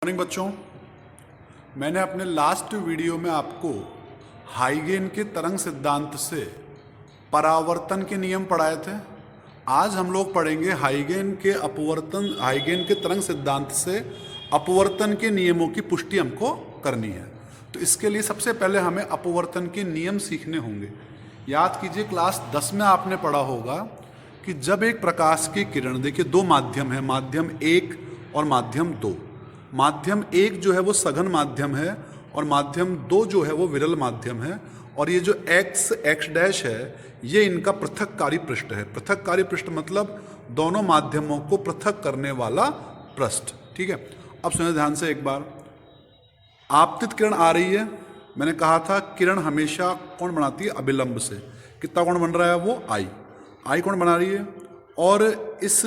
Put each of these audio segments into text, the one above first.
Morning बच्चों, मैंने अपने लास्ट वीडियो में आपको हाइगेन के तरंग सिद्धांत से परावर्तन के नियम पढ़ाए थे। आज हम लोग पढ़ेंगे हाइगेन के तरंग सिद्धांत से अपवर्तन के नियमों की पुष्टि हमको करनी है। तो इसके लिए सबसे पहले हमें अपवर्तन के नियम सीखने होंगे। याद कीजिए, क्लास 10 में आपने पढ़ा होगा कि जब एक प्रकाश की किरण, देखिए दो माध्यम है, माध्यम 1 और माध्यम 2। माध्यम 1 जो है वो सघन माध्यम है और माध्यम 2 जो है वो विरल माध्यम है। और ये जो x डैश है ये इनका पृथककारी पृष्ठ है। पृथककारी पृष्ठ मतलब दोनों माध्यमों को पृथक करने वाला पृष्ठ। ठीक है, अब सुनिए ध्यान से एक बार। आपतित किरण आ रही है, मैंने कहा था किरण हमेशा कौन बनाती है? अभिलंब से। कितना कोण बन रहा है? वो आई कोण बना रही है। और इस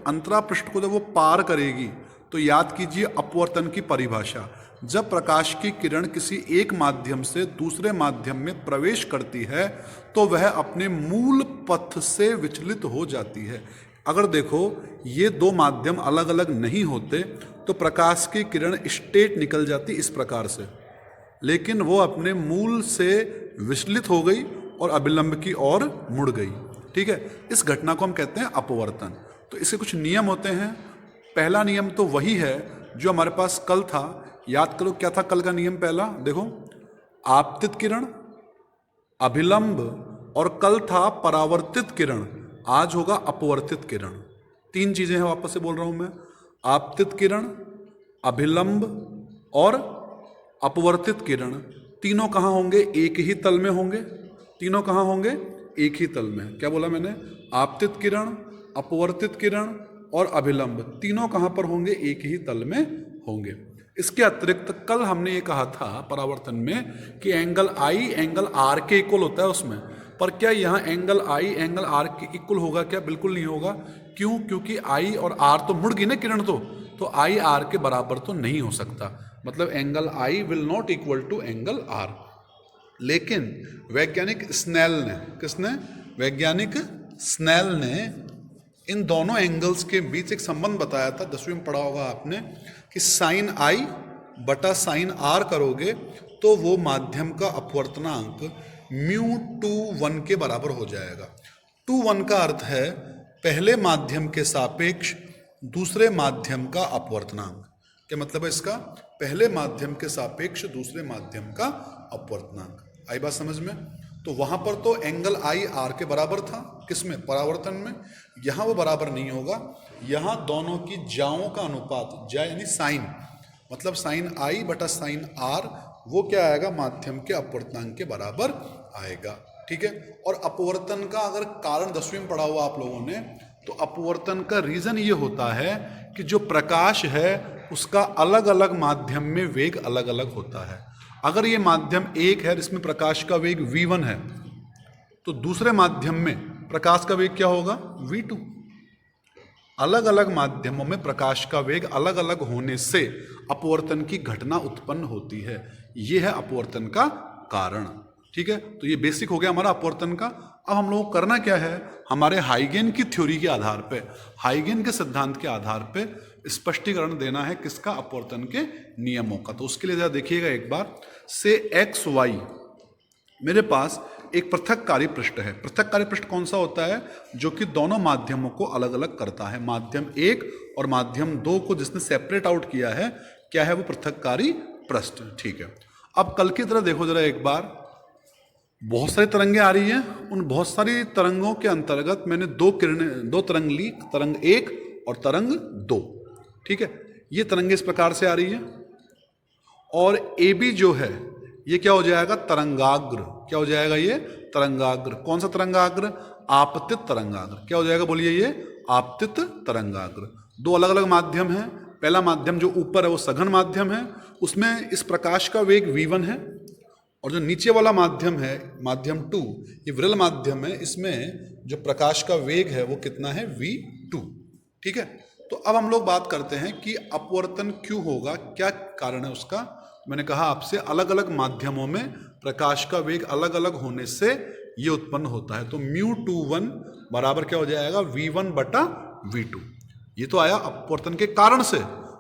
अंतरा पृष्ठ को जब वो पार करेगी तो याद कीजिए अपवर्तन की परिभाषा। जब प्रकाश की किरण किसी एक माध्यम से दूसरे माध्यम में प्रवेश करती है तो वह अपने मूल पथ से विचलित हो जाती है। अगर देखो ये दो माध्यम अलग अलग नहीं होते तो प्रकाश की किरण स्ट्रेट निकल जाती इस प्रकार से, लेकिन वो अपने मूल से विचलित हो गई और अभिलंब की ओर मुड़ गई। ठीक है, इस घटना को हम कहते हैं अपवर्तन। तो इसके कुछ नियम होते हैं। पहला नियम तो वही है जो हमारे पास कल था। याद करो क्या था कल का नियम पहला? देखो, आपतित किरण, अभिलंब और कल था परावर्तित किरण। आज होगा अपवर्तित किरण। तीन चीजें हैं, वापस से बोल रहा हूं मैं। आपतित किरण, अभिलंब और अपवर्तित किरण, तीनों कहां होंगे? एक ही तल में होंगे। तीनों कहां होंगे? एक ही तल में। क्या बोला मैंने? आपतित किरण, अपवर्तित किरण और अभिलंब तीनों कहां पर होंगे? एक ही तल में होंगे। इसके अतिरिक्त कल हमने ये कहा था परावर्तन में कि एंगल आई एंगल आर के इक्वल होता है उसमें। पर क्या यहां एंगल आई एंगल आर के इक्वल होगा क्या? बिल्कुल नहीं होगा। क्यों? क्योंकि आई और आर तो मुड़ गई ना किरण, तो आई आर के बराबर तो नहीं हो सकता। मतलब angle I will not equal to angle R. लेकिन वैज्ञानिक स्नेल ने, किसने? वैज्ञानिक स्नेल ने इन दोनों एंगल्स के बीच एक संबंध बताया था। 10वीं में पढ़ा होगा आपने कि साइन आई बटा साइन आर करोगे तो वो माध्यम का अपवर्तनांक μ2 के बराबर हो जाएगा। 2 का अर्थ है पहले माध्यम के सापेक्ष दूसरे माध्यम का अपवर्तनांक। क्या मतलब है इसका? पहले माध्यम के सापेक्ष दूसरे माध्यम का अपवर्तनांक। आई बात समझ में? तो वहां पर तो एंगल आई आर के बराबर था, किसमें? परावर्तन में। यहां वो बराबर नहीं होगा। यहां दोनों की जाओं का अनुपात, जा यानी साइन, मतलब साइन आई बटा साइन आर, वो क्या आएगा? माध्यम के अपवर्तनांक के बराबर आएगा। ठीक है। और अपवर्तन का अगर कारण 10वीं में पढ़ा हुआ आप लोगों ने, तो अपवर्तन का रीजन ये होता है कि जो प्रकाश है उसका अलग अलग माध्यम में वेग अलग अलग होता है। अगर ये माध्यम 1 है, इसमें प्रकाश का वेग v1 है, तो दूसरे माध्यम में प्रकाश का वेग क्या होगा? v2। अलग अलग माध्यमों में प्रकाश का वेग अलग अलग होने से अपवर्तन की घटना उत्पन्न होती है। यह है अपवर्तन का कारण। ठीक है, तो ये बेसिक हो गया हमारा अपवर्तन का। अब हम लोग करना क्या है? हमारे हाइगेन की थ्योरी के आधार पे, हाइगेन के सिद्धांत के आधार पे स्पष्टीकरण देना है किसका? अपवर्तन के नियमों का। तो उसके लिए जरा देखिएगा एक बार। से एक्स वाई मेरे पास एक पृथककारी पृष्ठ है। पृथककारी पृष्ठ कौन सा होता है? जो कि दोनों माध्यमों को अलग अलग करता है। माध्यम 1 और माध्यम 2 को जिसने सेपरेट आउट किया है, क्या है वो? पृथककारी पृष्ठ। ठीक है, अब कल की तरह देखो जरा एक बार। बहुत सारी तरंगें आ रही हैं। उन बहुत सारी तरंगों के अंतर्गत मैंने दो तरंग ली, तरंग 1 और तरंग 2। ठीक है, ये तरंगे इस प्रकार से आ रही है और ए बी जो है ये क्या हो जाएगा? तरंगाग्र। क्या हो जाएगा? ये तरंगाग्र। कौन सा तरंगाग्र? आपतित तरंगाग्र। क्या हो जाएगा? बोलिए, ये आपतित तरंगाग्र। दो अलग अलग माध्यम हैं। पहला माध्यम जो ऊपर है वो सघन माध्यम है, उसमें इस प्रकाश का वेग v1 है। और जो नीचे वाला माध्यम है, माध्यम 2, ये विरल माध्यम है, इसमें जो प्रकाश का वेग है वो कितना है? v2। ठीक है, तो अब हम लोग बात करते हैं कि अपवर्तन क्यों होगा, क्या कारण है उसका। मैंने कहा आपसे अलग अलग माध्यमों में प्रकाश का वेग अलग अलग होने से ये उत्पन्न होता है। तो μ21 बराबर क्या हो जाएगा? v1 बटा v2। ये तो आया अपवर्तन के कारण से।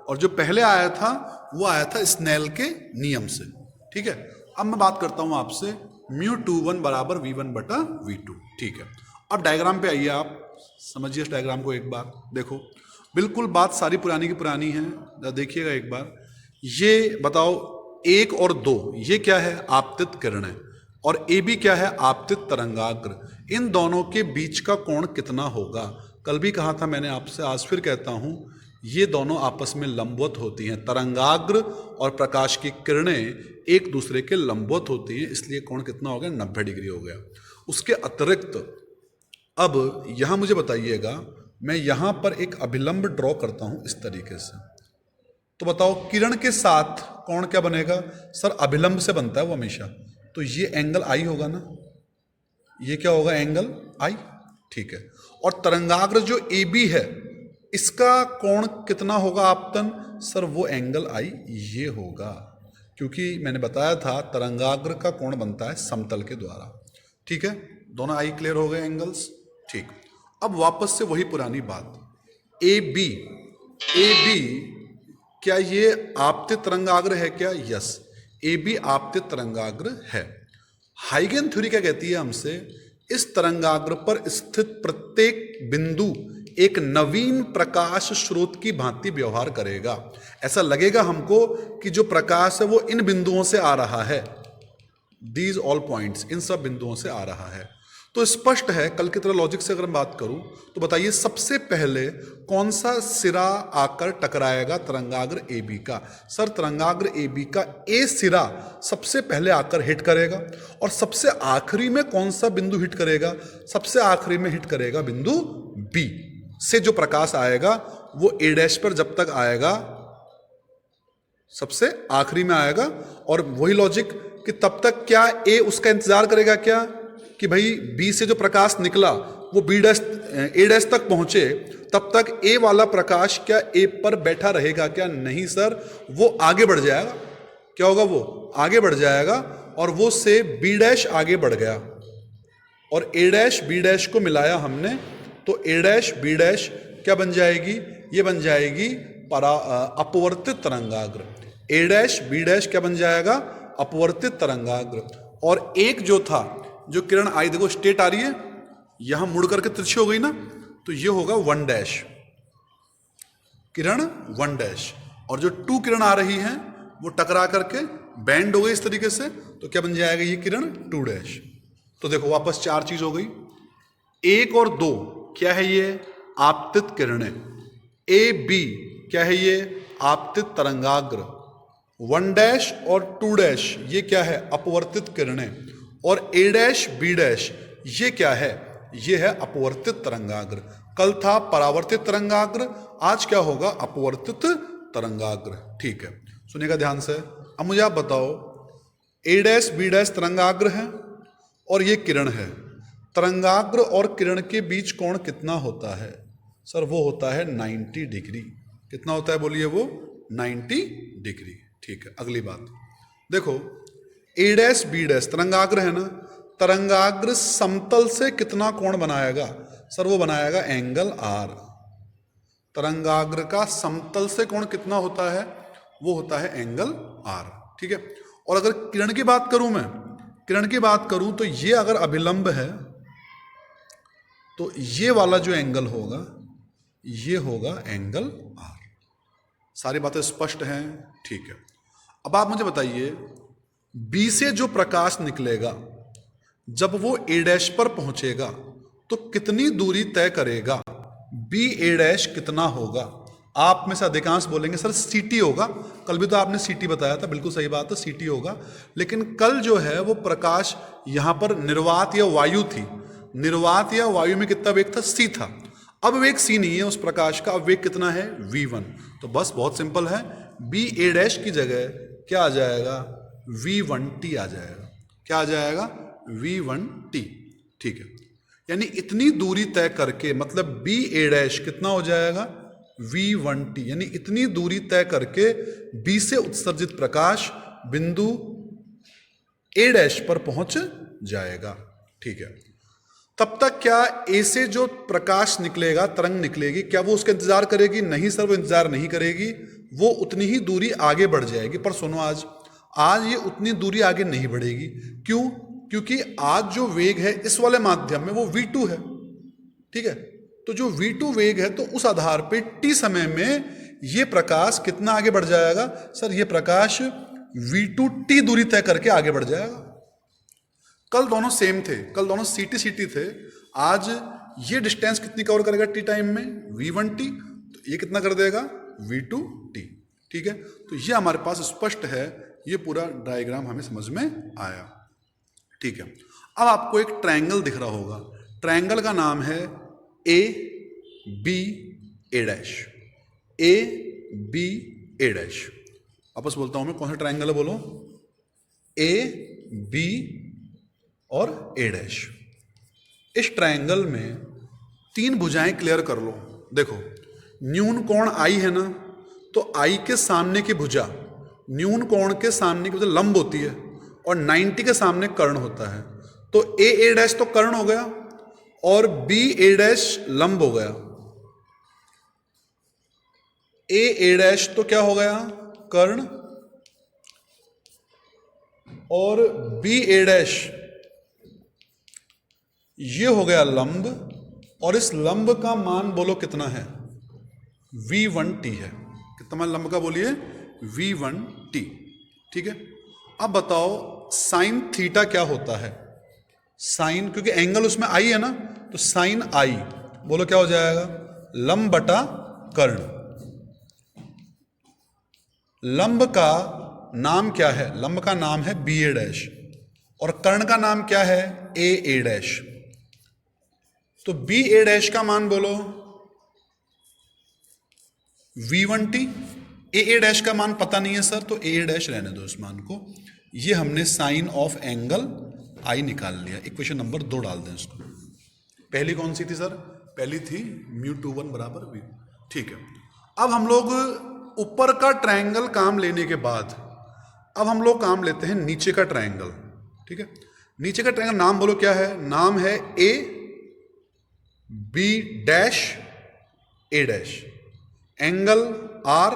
और जो पहले आया था वो आया था स्नेल के नियम से। ठीक है, अब मैं बात करता हूं आपसे μ21 बराबर v1 बटा v2। ठीक है, अब डायग्राम पे आइए, आप समझिए इस डायग्राम को एक बार देखो। बिल्कुल बात सारी पुरानी की पुरानी है, देखिएगा एक बार। ये बताओ 1 और 2 ये क्या है? आपतित किरणें। और ए बी क्या है? आपतित तरंगाग्र। इन दोनों के बीच का कोण कितना होगा? कल भी कहा था मैंने आपसे, आज फिर कहता हूं, ये दोनों आपस में लंबवत होती हैं। तरंगाग्र और प्रकाश की किरणें एक दूसरे के लंबवत होती हैं, इसलिए कोण कितना हो गया? 90 डिग्री हो गया। उसके अतिरिक्त अब यहां मुझे बताइएगा, मैं यहां पर एक अभिलंब ड्रॉ करता हूं इस तरीके से, तो बताओ किरण के साथ कोण क्या बनेगा? सर अभिलंब से बनता है वो हमेशा, तो ये एंगल आई होगा ना, ये क्या होगा? एंगल आई। ठीक है, और तरंगाग्र जो ए बी है इसका कोण कितना होगा आपतन? सर वो एंगल आई ये होगा, क्योंकि मैंने बताया था तरंगाग्र का कोण बनता है समतल के द्वारा। ठीक है, दोनों आई क्लियर हो गए एंगल्स। ठीक, अब वापस से वही पुरानी बात, ए बी क्या ये आपतित तरंगाग्र है क्या? यस, ए बी आपतित तरंगाग्र है। हाइगेन थ्योरी क्या कहती है हमसे? इस तरंगाग्र पर स्थित प्रत्येक बिंदु एक नवीन प्रकाश स्रोत की भांति व्यवहार करेगा। ऐसा लगेगा हमको कि जो प्रकाश है वो इन बिंदुओं से आ रहा है, दीज ऑल पॉइंट्स, इन सब बिंदुओं से आ रहा है। तो स्पष्ट है, कल की तरह लॉजिक से अगर मैं बात करूं तो बताइए सबसे पहले कौन सा सिरा आकर टकराएगा तरंगाग्र ए बी का? सर तरंगाग्र ए बी का ए सिरा सबसे पहले आकर हिट करेगा, और सबसे आखिरी में कौन सा बिंदु हिट करेगा? सबसे आखिरी में हिट करेगा बिंदु बी से जो प्रकाश आएगा वो ए डैश पर जब तक आएगा सबसे आखिरी में आएगा। और वही लॉजिक कि तब तक क्या ए उसका इंतजार करेगा क्या कि भाई बी से जो प्रकाश निकला वो बी डैश ए डैश तक पहुंचे, तब तक ए वाला प्रकाश क्या ए पर बैठा रहेगा क्या? नहीं सर, वो आगे बढ़ जाएगा। क्या होगा? वो आगे बढ़ जाएगा, और वो से बी डैश आगे बढ़ गया, और ए डैश बी डैश को मिलाया हमने, तो ए डैश बी डैश क्या बन जाएगी? ये बन जाएगी अपवर्तित तरंगाग्र। ए डैश बी डैश क्या बन जाएगा? अपवर्तित तरंगाग्र। और एक जो था, जो किरण आई, देखो स्ट्रेट आ रही है, यहां मुड़ करके तिरछी हो गई ना, तो ये होगा 1 डैश, किरण 1 डैश। और जो 2 किरण आ रही हैं वो टकरा करके बैंड हो गई इस तरीके से, तो क्या बन जाएगा? ये किरण 2 डैश। तो देखो वापस 4 चीज हो गई। 1 और 2 क्या है? ये आपतित किरणें। ए बी क्या है? ये आपतित तरंगाग्र। 1 डैश और 2 डैश ये क्या है? अपवर्तित किरणें। और ए डैश बी डैश ये क्या है? ये है अपवर्तित तरंगाग्र। कल था परावर्तित तरंगाग्र, आज क्या होगा? अपवर्तित तरंगाग्र। ठीक है, सुनिएगा ध्यान से। अब मुझे आप बताओ, ए डैश बी डैश तरंगाग्र है और ये किरण है। तरंगाग्र और किरण के बीच कोण कितना होता है? सर वो होता है 90 डिग्री। कितना होता है बोलिए? वो 90 डिग्री। ठीक है, अगली बात देखो, ए डैश बी डैश तरंगाग्र है ना, तरंगाग्र समतल से कितना कोण बनाएगा? सर वो बनाएगा एंगल आर। तरंगाग्र का समतल से कोण कितना होता है? वो होता है एंगल आर। ठीक है, और अगर किरण की बात करूं, मैं किरण की बात करूं, तो ये अगर अभिलंब है तो ये वाला जो एंगल होगा ये होगा एंगल आर। सारी बातें स्पष्ट हैं? ठीक है, अब आप मुझे बताइए, बी से जो प्रकाश निकलेगा जब वो ए डैश पर पहुंचेगा तो कितनी दूरी तय करेगा? बी ए डैश कितना होगा? आप में से अधिकांश बोलेंगे सर सीटी होगा। कल भी तो आपने सीटी बताया था, बिल्कुल सही बात है, सीटी होगा। लेकिन कल जो है वो प्रकाश यहां पर निर्वात या वायु थी, निर्वात या वायु में कितना वेग था? सी था। अब वेग सी नहीं है उस प्रकाश का, अब वेग कितना है? v1। तो बस बहुत सिंपल है, बी ए डैश की जगह क्या आ जाएगा? v1t आ जाएगा। क्या आ जाएगा? v1t। ठीक है, यानी इतनी दूरी तय करके, मतलब बी ए डैश कितना हो जाएगा? v1t, यानी इतनी दूरी तय करके बी से उत्सर्जित प्रकाश बिंदु ए डैश पर पहुंच जाएगा। ठीक है, तब तक क्या ए से जो प्रकाश निकलेगा, तरंग निकलेगी, क्या वो उसका इंतजार करेगी? नहीं सर, वो इंतजार नहीं करेगी। वो उतनी ही दूरी आगे बढ़ जाएगी। पर सुनो, आज ये उतनी दूरी आगे नहीं बढ़ेगी। क्यों? क्योंकि आज जो वेग है इस वाले माध्यम में वो v2 है, ठीक है। तो जो v2 वेग है, तो उस आधार पे t समय में ये प्रकाश कितना आगे बढ़ जाएगा? सर ये प्रकाश v2t दूरी तय करके आगे बढ़ जाएगा। कल दोनों सेम थे, कल दोनों ct थे। आज ये डिस्टेंस कितनी कवर करेगा t टाइम में? v1t। तो ये कितना कर देगा? v2t, ठीक है। तो ये हमारे पास स्पष्ट है, ये पूरा डायग्राम हमें समझ में आया, ठीक है। अब आपको एक ट्रायंगल दिख रहा होगा, ट्रायंगल का नाम है A B A dash, A B A dash. वापस बोलता हूं मैं, कौन सा ट्रायंगल है बोलो? ए बी और ए डैश। इस ट्रायंगल में 3 भुजाएं क्लियर कर लो। देखो, न्यून कोण आई है ना, तो आई के सामने की भुजा न्यून कोण के सामने की भुजा लंब होती है और 90 के सामने कर्ण होता है। तो ए डैश तो कर्ण हो गया और बी ए डैश लंब हो गया। ए डैश तो क्या हो गया? कर्ण। और बी ए डैश ये हो गया लंब। और इस लंब का मान बोलो कितना है? v1t है। कितना मान लंब का बोलिए? v1t, ठीक है। अब बताओ साइन थीटा क्या होता है? साइन, क्योंकि एंगल उसमें आई है ना, तो साइन आई बोलो क्या हो जाएगा? लंब बटा कर्ण। लंब का नाम क्या है? लंब का नाम है बी ए डैश और कर्ण का नाम क्या है? ए डैश। तो बी ए डैश का मान बोलो v1t। ए डैश का मान पता नहीं है सर, तो ए डैश रहने दो इस मान को। ये हमने साइन ऑफ एंगल आई निकाल लिया। इक्वेशन नंबर 2 डाल दें इसको। पहली कौन सी थी सर? पहली थी μ21 बराबर v, ठीक है। अब हम लोग ऊपर का ट्रायंगल काम लेने के बाद अब हम लोग काम लेते हैं नीचे का ट्रायंगल, ठीक है। नीचे का ट्रायंगल नाम बोलो क्या है? नाम है A B dash A dash. Angle R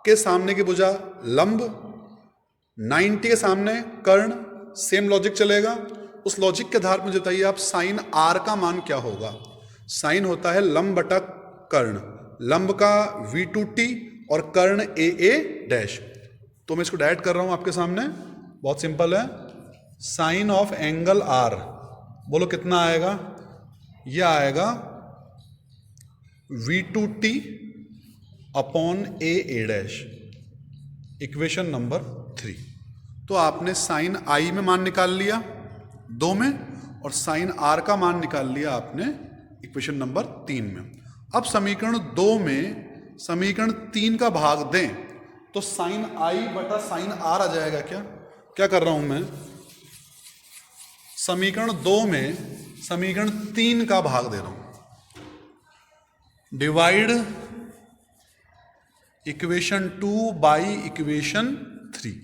के सामने की भुजा लंब, 90 के सामने कर्ण। सेम लॉजिक चलेगा। उस लॉजिक के आधार पर बताइए आप साइन आर का मान क्या होगा? साइन होता है लंब बटा कर्ण। लंब का v2t और कर्ण ए डैश। तो मैं इसको डायरेक्ट कर रहा हूं आपके सामने, बहुत सिंपल है। साइन ऑफ एंगल आर बोलो कितना आएगा? यह आएगा v2t upon A dash, equation number 3। तो आपने साइन आई में मान निकाल लिया 2 में, और साइन आर का मान निकाल लिया आपने इक्वेशन नंबर 3 में। अब समीकरण 2 में समीकरण 3 का भाग दें तो साइन आई बटा साइन आर आ जाएगा। क्या कर रहा हूं मैं? समीकरण 2 में समीकरण 3 का भाग दे रहा हूं। Divide equation 2 by equation 3।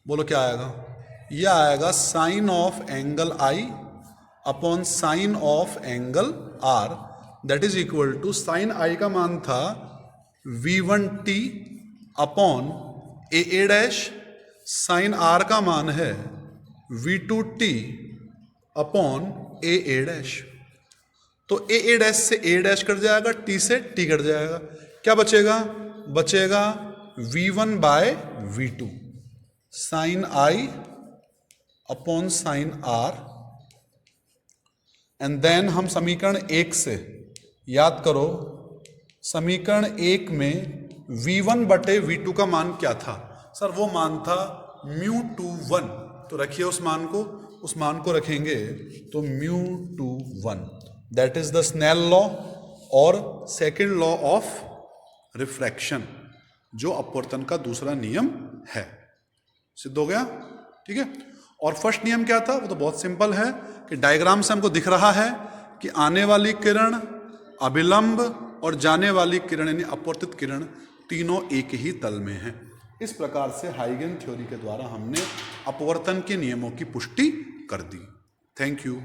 बोलो क्या आएगा? यह आएगा sine of angle I upon sine of angle R, that is equal to sine I का मान था v1t upon A dash, sine R का मान है v2t अपॉन ए डैश। तो ए डैश से ए डैश कट जाएगा, टी से टी कट जाएगा। क्या बचेगा? बचेगा v1 by v2 sine I upon sine R. And then हम समीकरण 1 से याद करो, समीकरण 1 में v1 बटे v2 का मान क्या था? सर वो मान था μ21। तो रखिए उस मान को रखेंगे तो μ21, that is the Snell law और सेकेंड लॉ ऑफ रिफ्रैक्शन, जो अपवर्तन का दूसरा नियम है। सिद्ध हो गया, ठीक है। और फर्स्ट नियम क्या था? वो तो बहुत सिंपल है कि डायग्राम से हमको दिख रहा है कि आने वाली किरण, अभिलंब और जाने वाली किरण यानी अपवर्तित किरण तीनों एक ही तल में हैं। इस प्रकार से हाइगन थ्योरी के द्वारा हमने अपवर्तन के नियमों की पुष्टि कर दी। Thank you.